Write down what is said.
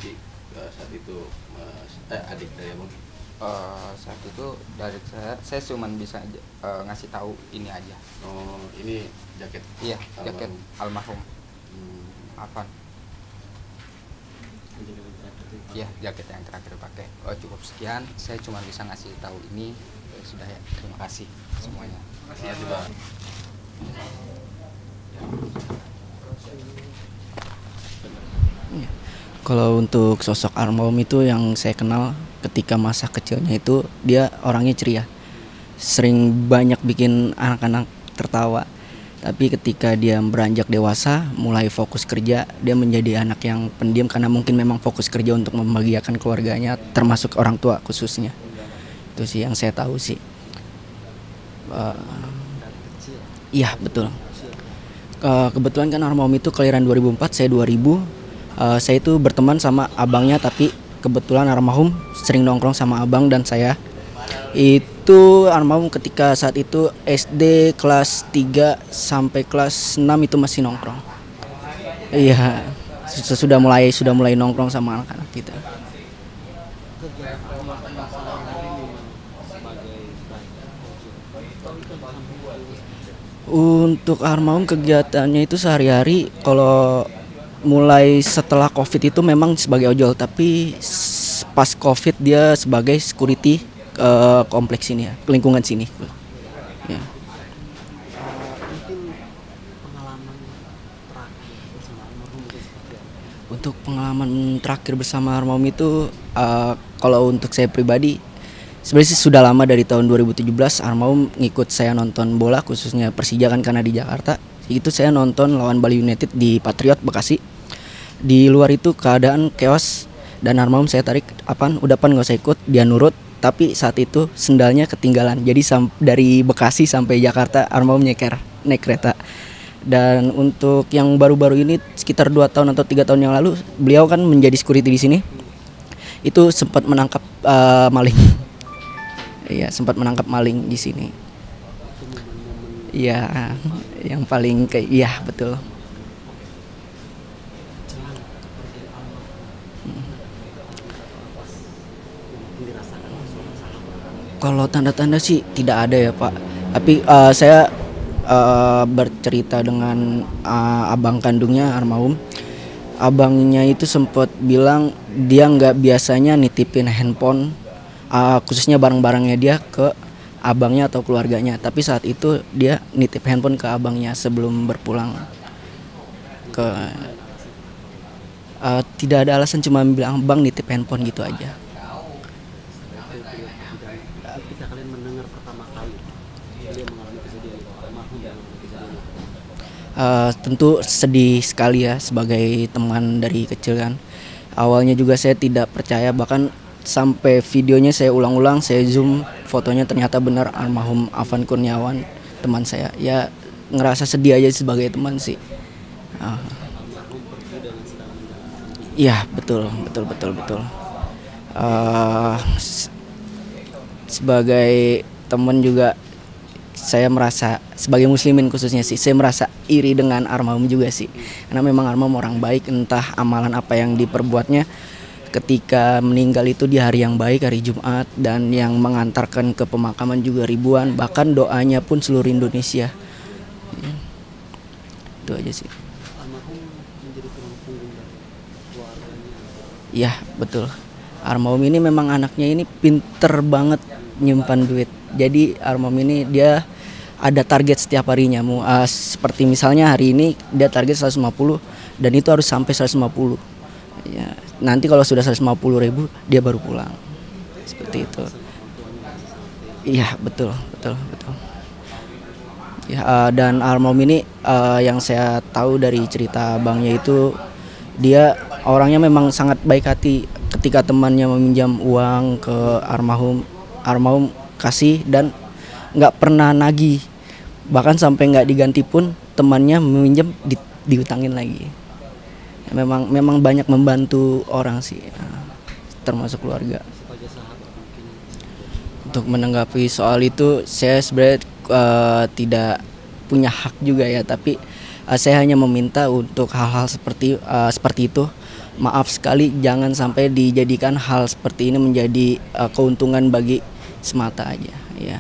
sih saat itu mas adik dari abang? Saat itu dari saya cuma bisa ngasih tahu ini aja. Oh ini jaket? Iya, jaket almarhum Afan. Iya, jaket yang terakhir pakai. Oh cukup sekian, saya cuma bisa ngasih tahu ini. Sudah ya, terima kasih semuanya. Terima kasih bang. Kalau untuk sosok almarhum itu yang saya kenal ketika masa kecilnya itu dia orangnya ceria, sering banyak bikin anak-anak tertawa. Tapi ketika dia beranjak dewasa, mulai fokus kerja, dia menjadi anak yang pendiam karena mungkin memang fokus kerja untuk membahagiakan keluarganya, termasuk orang tua khususnya. Itu sih yang saya tahu sih. Iya betul. Kebetulan kan almarhum itu kelahiran 2004, saya 2000. Saya itu berteman sama abangnya, tapi kebetulan almarhum sering nongkrong sama abang dan saya. Itu almarhum ketika saat itu SD kelas 3 sampai kelas 6 itu masih nongkrong. Iya, sudah mulai nongkrong sama anak-anak kita. Untuk almarhum kegiatannya itu sehari-hari kalau mulai setelah Covid itu memang sebagai ojol, tapi pas Covid dia sebagai security kompleks ini ya, lingkungan sini. Ya. Untuk pengalaman terakhir bersama almarhum itu kalau untuk saya pribadi sebenarnya sih sudah lama, dari tahun 2017 almarhum ngikut saya nonton bola, khususnya Persija kan karena di Jakarta. Itu saya nonton lawan Bali United di Patriot Bekasi. Di luar itu keadaan chaos dan almarhum saya tarik, udah nggak usah ikut, dia nurut. Tapi saat itu sendalnya ketinggalan, jadi dari Bekasi sampai Jakarta almarhum naik kereta. Dan untuk yang baru-baru ini sekitar 2 tahun atau 3 tahun yang lalu, beliau kan menjadi security di sini. Itu sempat menangkap maling. Iya, sempat menangkap maling di sini. Iya, yang paling iya betul. Kalau tanda-tanda sih tidak ada ya Pak. Tapi saya bercerita dengan abang kandungnya almarhum. Abangnya itu sempat bilang dia nggak biasanya nitipin handphone, khususnya barang-barangnya dia ke abangnya atau keluarganya. Tapi saat itu dia nitip handphone ke abangnya sebelum berpulang. Tidak ada alasan, cuma bilang bang nitip handphone gitu aja. Tentu sedih sekali ya sebagai teman dari kecil kan. Awalnya juga saya tidak percaya, bahkan sampai videonya saya ulang-ulang, saya zoom fotonya, ternyata benar almarhum Afan Kurniawan, teman saya. Ya ngerasa sedih aja sebagai teman sih. Iya betul. Sebagai teman juga saya merasa, sebagai muslimin khususnya sih, saya merasa iri dengan almarhum juga sih. Karena memang almarhum orang baik, entah amalan apa yang diperbuatnya ketika meninggal itu di hari yang baik, hari Jumat, dan yang mengantarkan ke pemakaman juga ribuan, bahkan doanya pun seluruh Indonesia. Ya. Itu aja sih. Iya betul. Almarhum ini memang anaknya ini pinter banget nyimpan duit. Jadi almarhum ini dia ada target setiap harinya. Seperti misalnya hari ini dia target 150 dan itu harus sampai 150. Ya, nanti kalau sudah 150.000 dia baru pulang. Seperti itu. Iya betul. Ya, dan almarhum ini yang saya tahu dari cerita abangnya itu, dia orangnya memang sangat baik hati. Ketika temannya meminjam uang ke almarhum kasih dan nggak pernah nagih, bahkan sampai nggak diganti pun temannya meminjam diutangin lagi. Memang banyak membantu orang sih, termasuk keluarga. Untuk menanggapi soal itu saya sebenarnya tidak punya hak juga ya, tapi saya hanya meminta untuk hal-hal seperti itu maaf sekali jangan sampai dijadikan hal seperti ini menjadi keuntungan bagi semata aja ya.